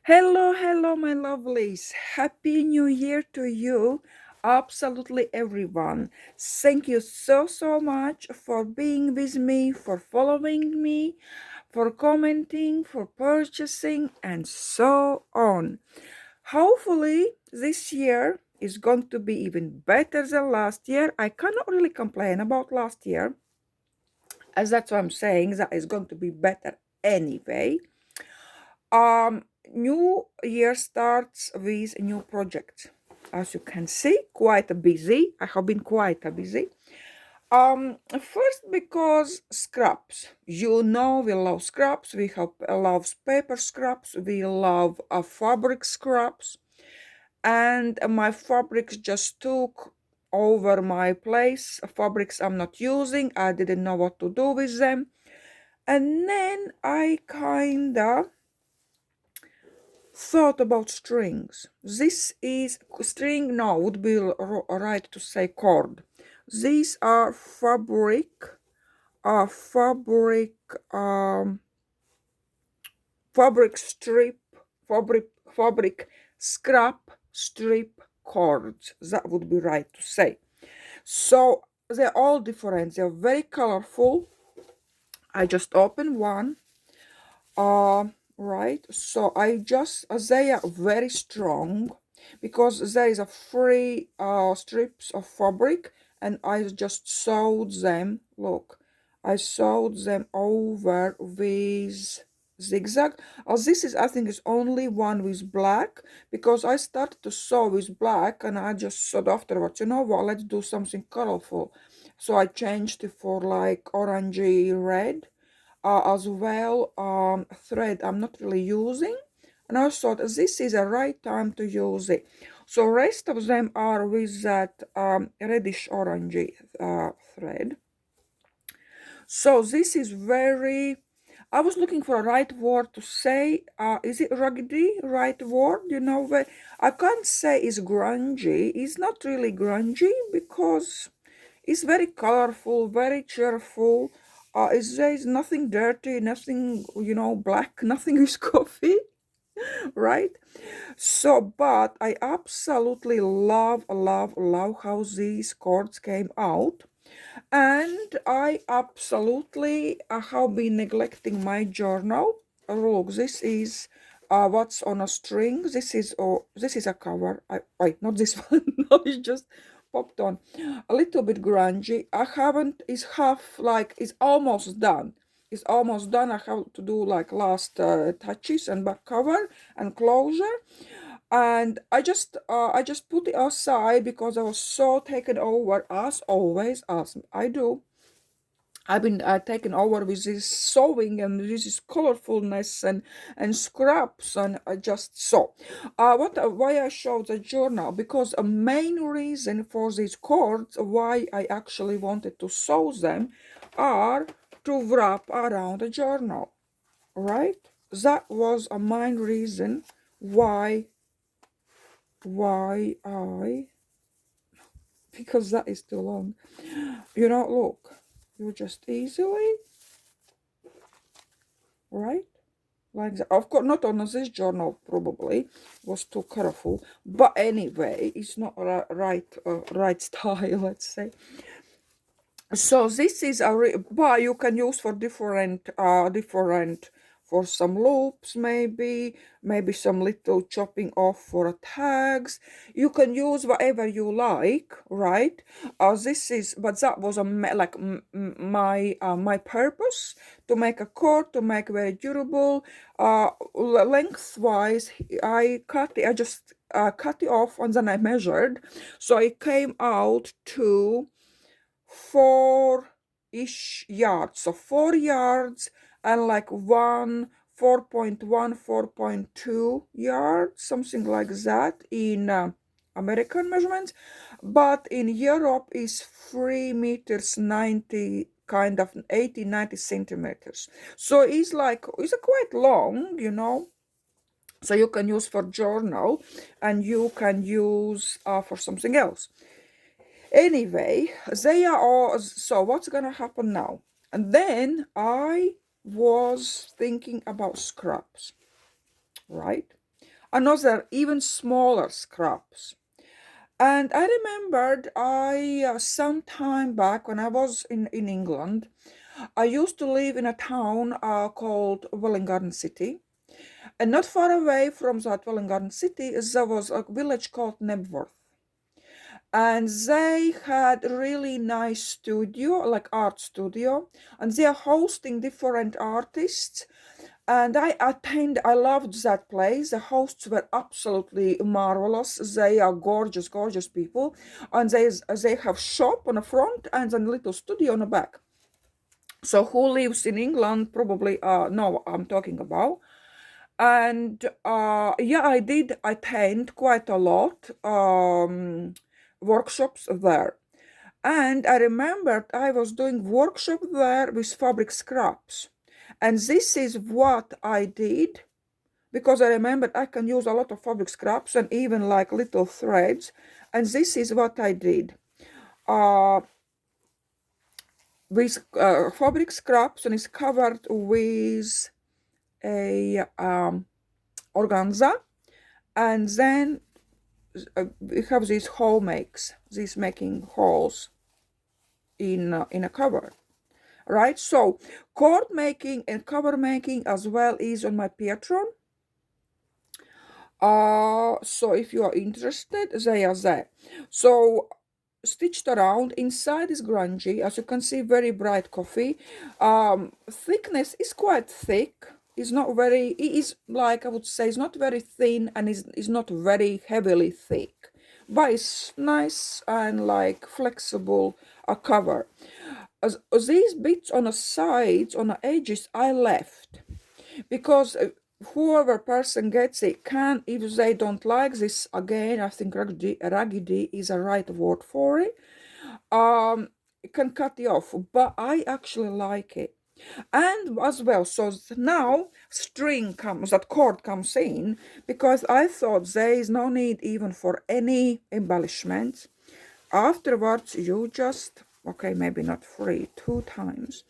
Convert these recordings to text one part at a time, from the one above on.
Hello, hello, my lovelies. Happy New Year to you, absolutely everyone. Thank you so much for being with me, for following me, for commenting, for purchasing, and so on. Hopefully, this year is going to be even better than last year. I cannot really complain about last year, as that's what I'm saying, that is going to be better anyway. Um, New year starts with a new project. As you can see, quite busy. I have been quite busy. First because scraps. You know we love scraps. We have love paper scraps. We love fabric scraps, and my fabrics just took over my place. Fabrics I'm not using. I didn't know what to do with them, and then I kinda thought about strings. This is string, no, would be right to say cord. These are fabric, um, fabric strip, fabric scrap strip cords. That would be right to say. So they're all different. They're very colorful. I just opened one. Right, so I just they are very strong because there is a free strips of fabric, and I just sewed them. Look, I sewed them over with zigzag. This is, I think, is only one with black, because I started to sew with black and I just thought afterwards, you know what, let's do something colorful. So I changed it for like orangey red, as well thread I'm not really using, and I thought this is a right time to use it. So rest of them are with that reddish orangey thread. So this is very, I was looking for a right word to say. Is it ruggedy? Right word? You know, I can't say it's grungy. It's not really grungy because it's very colorful, very cheerful. There is nothing dirty, nothing, black, nothing is coffee, right? So, but I absolutely love how these chords came out. And I absolutely have been neglecting my journal. Look, this is what's on a string. This is a cover. Wait, not this one. No, it's just popped on. A little bit grungy. I haven't. It's half, like it's almost done. It's almost done. I have to do like last touches and back cover and closure, and I just put it aside because I was so taken over, as always, as I do. I've been taken over with this sewing and with this colorfulness and scraps, and I just sew. Why I showed the journal, because a main reason for these cords, why I actually wanted to sew them, are to wrap around the journal, right? That was a main reason why I, because that is too long. Look, you just easily, right? Like that. Of course, not on this journal, probably was too careful. But anyway, it's not right style, let's say. So this is but you can use for different, for some loops, maybe some little chopping off for tags. You can use whatever you like, right? This is, but that was my purpose, to make a cord, to make very durable. Lengthwise, I just cut it off, and then I measured, so it came out to 4-ish yards. So 4 yards and like 4.1, 4.2 yards, something like that in American measurements. But in Europe is 3 meters 90, kind of 80, 90 centimeters. So it's a quite long. So you can use for journal, and you can use for something else. Anyway, they are all, so what's gonna happen now? And then I was thinking about scraps, right? another even smaller scraps. And I remembered some time back when I was in England, I used to live in a town called Welwyn Garden City. And not far away from that Welwyn Garden City, there was a village called Nebworth. And they had really nice studio, like art studio, and they are hosting different artists. And I loved that place. The hosts were absolutely marvelous. They are gorgeous, gorgeous people. And they have shop on the front and then little studio on the back. So who lives in England probably know what I'm talking about. And yeah, I did attend quite a lot workshops there. And I remembered I was doing workshop there with fabric scraps. And this is what I did because I remembered I can use a lot of fabric scraps and even like little threads. And this is what I did. With fabric scraps, and it's covered with a organza, and then we have these hole makes, these making holes in a cover, right? So cord making and cover making as well is on my Patreon. So if you are interested, they are there. So stitched around inside is grungy, as you can see, very bright coffee. Thickness is quite thick. It's not very, it is like I would say, it's not very thin and is not very heavily thick, but it's nice and like flexible cover. As these bits on the sides, on the edges, I left because whoever person gets it can, if they don't like this, again, I think raggedy is a right word for it, can cut it off, but I actually like it. And as well, so now that cord comes in, because I thought there is no need even for any embellishment. Afterwards, you just, okay, maybe not 2 times,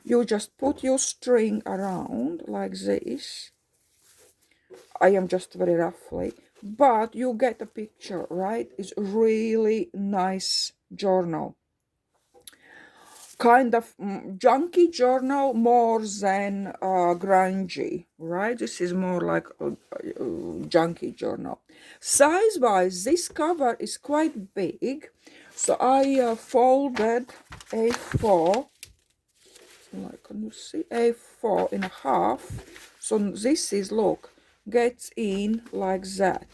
you just put your string around like this. I am just very roughly, but you get a picture, right? It's really nice journal. Kind of junky journal more than grungy, right? This is more like a junky journal. Size-wise, this cover is quite big, so I folded A4, like, can you see, A4 in a half. So this is, look, gets in like that.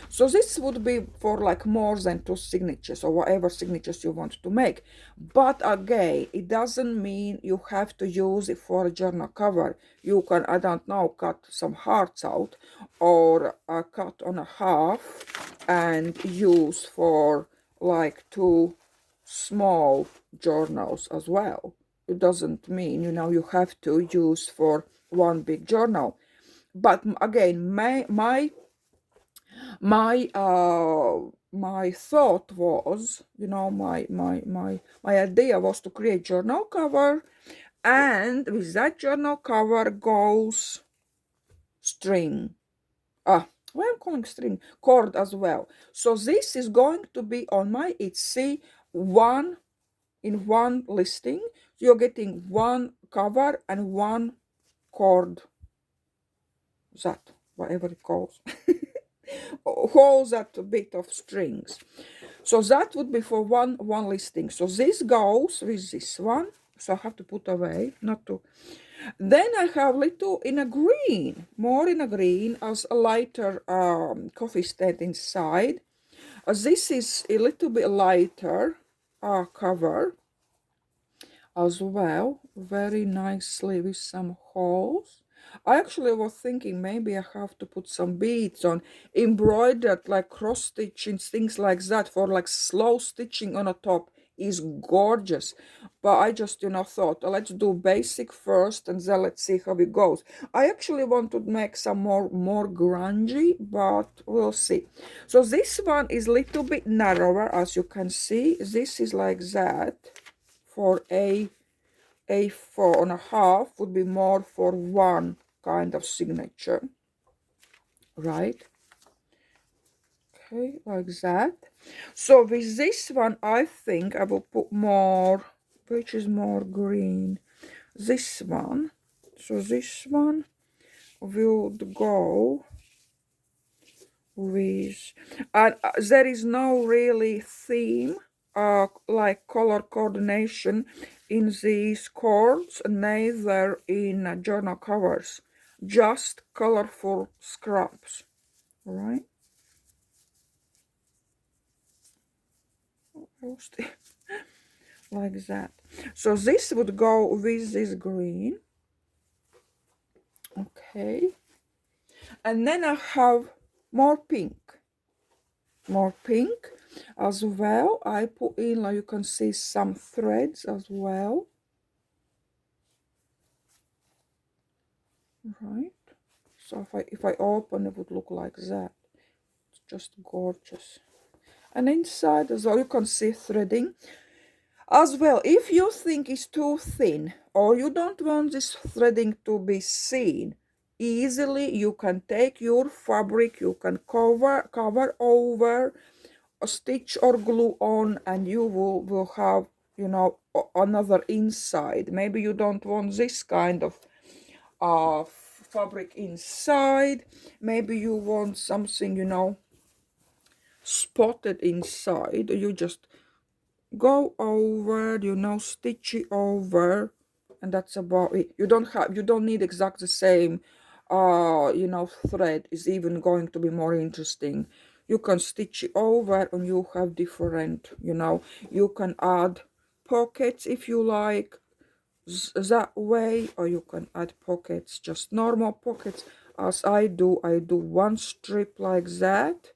So this would be for like more than 2 signatures or whatever signatures you want to make. But again, it doesn't mean you have to use it for a journal cover. You can, I don't know, cut some hearts out or cut on a half and use for like 2 small journals as well. It doesn't mean, you have to use for 1 big journal. But again, my thought was, my idea was to create journal cover, and with that journal cover goes string. Why I'm calling string, cord as well. So this is going to be on my Etsy in one listing. You're getting 1 cover and 1 cord, that whatever it calls. Holds that bit of strings. So that would be for one listing. So this goes with this one. So I have to put away, not to. Then I have little in a green, more in a green, as a lighter coffee stand inside. This is a little bit lighter cover as well, very nicely with some holes. I actually was thinking maybe I have to put some beads on, embroidered like cross stitching, things like that, for like slow stitching on the top is gorgeous. But I just, thought, let's do basic first and then let's see how it goes. I actually want to make some more grungy, but we'll see. So this one is a little bit narrower, as you can see. This is like that. For A4 and a half would be more for 1 kind of signature, right? Okay, like that. So with this one, I think I will put more, which is more green. This one. So this one will go with, and there is no really theme, like color coordination in these cards, neither in journal covers, just colorful scraps, right? Like that. So this would go with this green. Okay. And then I have more pink. More pink as well. I put in, like you can see, some threads as well. Right. So if I open, it would look like that. It's just gorgeous. And inside as well, you can see threading. As well, if you think it's too thin or you don't want this threading to be seen easily, you can take your fabric, you can cover over, a stitch or glue on, and you will have, you know, another inside. Maybe you don't want this kind of fabric inside. Maybe you want something, you know, spotted inside. You just go over, you know, stitch it over, and that's about it. You don't need exact the same you know, thread is even going to be more interesting. You can stitch it over and you have different, you know, you can add pockets if you like that way, or you can add pockets, just normal pockets, as I do one strip like that,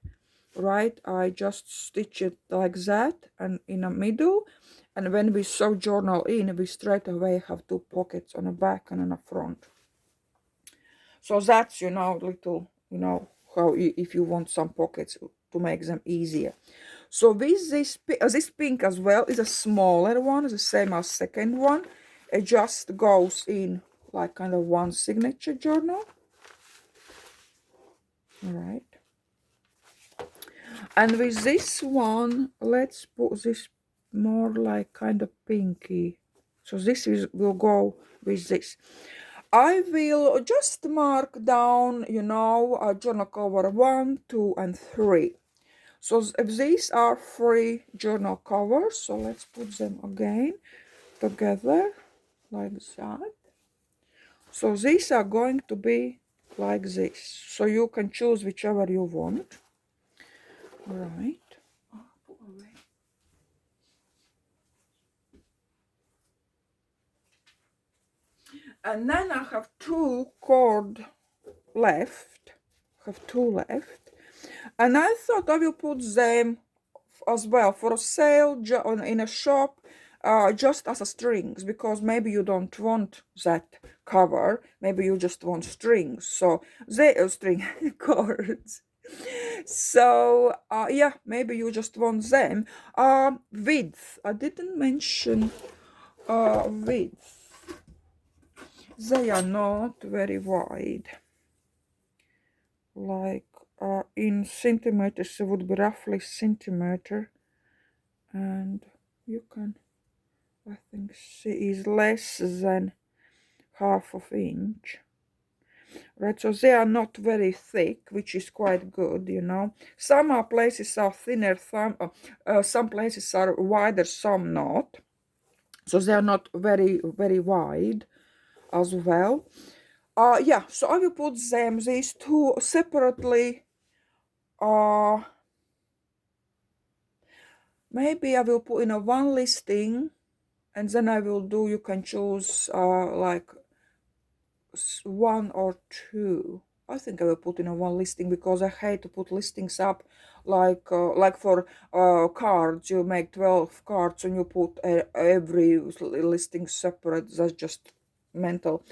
right? I just stitch it like that and in the middle, and when we sew journal in, we straight away have two pockets on the back and on the front. So that's, you know, little, you know, how if you want some pockets to make them easier. So with this pink as well is a smaller one, the same as second one. It just goes in like kind of one signature journal. All right. And with this one, let's put this more like kind of pinky. So this will go with this. I will just mark down, you know, journal cover 1, 2, and 3. So these are 3 journal covers. So let's put them again together like that. So these are going to be like this. So you can choose whichever you want. Right. And then I have 2 cord left. Have 2 left. And I thought I will put them as well for a sale in a shop, just as a strings, because maybe you don't want that cover, maybe you just want strings, so they string cords. So yeah, maybe you just want them. Width, I didn't mention width. They are not very wide, like in centimeters it would be roughly centimeter, and you can, I think, see is less than half of inch. Right, so they are not very thick, which is quite good, you know. Some places are thinner, some places are wider, some not. So they are not very, very wide as well. Yeah, so I will put them, these 2 separately. Maybe I will put in a one listing, and then I will do, you can choose like 1 or 2. I think I will put in a one listing, because I hate to put listings up like for cards. You make 12 cards and you put every listing separate. That's just mental.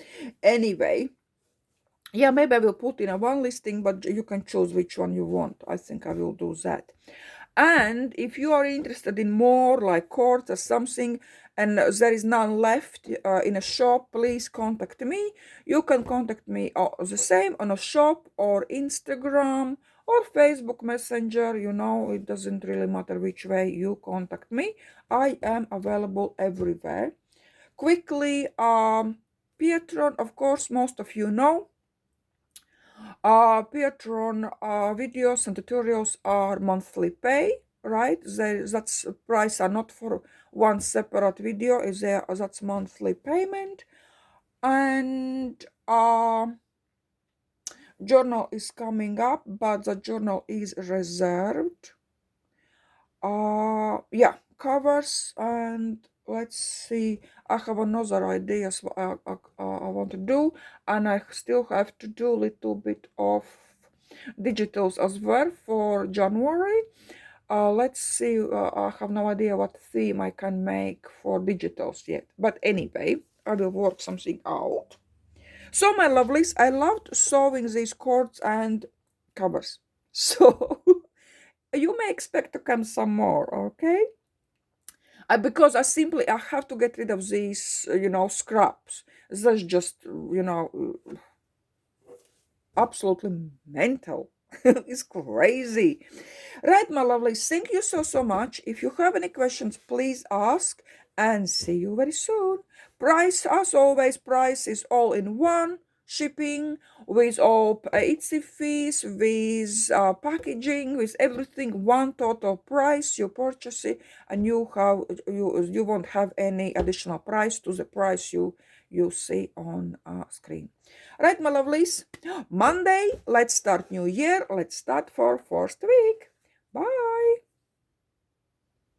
Anyway, yeah, maybe I will put in a one listing, but you can choose which one you want. I think I will do that. And if you are interested in more like cords or something, and there is none left in a shop, please contact me. You can contact me the same on a shop or Instagram or Facebook Messenger. You know, it doesn't really matter which way you contact me. I am available everywhere. Quickly, Patreon, of course, most of you know. Patreon videos and tutorials are monthly pay, right? That's price are not for one separate video. Is there? That's monthly payment, and journal is coming up, but the journal is reserved. Yeah, covers, and let's see. I have another ideas I want to do, and I still have to do a little bit of digitals as well for January. Let's see. I have no idea what theme I can make for digitals yet, but anyway, I will work something out. So, my lovelies, I loved sewing these cords and covers. So, you may expect to come some more, okay? Because I have to get rid of these, scraps. That's just, absolutely mental. It's crazy. Right, my lovelies, thank you so much. If you have any questions, please ask, and see you very soon. Price, as always, price is all in one. Shipping with all Etsy fees, with packaging, with everything, one total price. You purchase it, and you won't have any additional price to the price you see on screen. Right, my lovelies. Monday, let's start new year. Let's start for first week. Bye.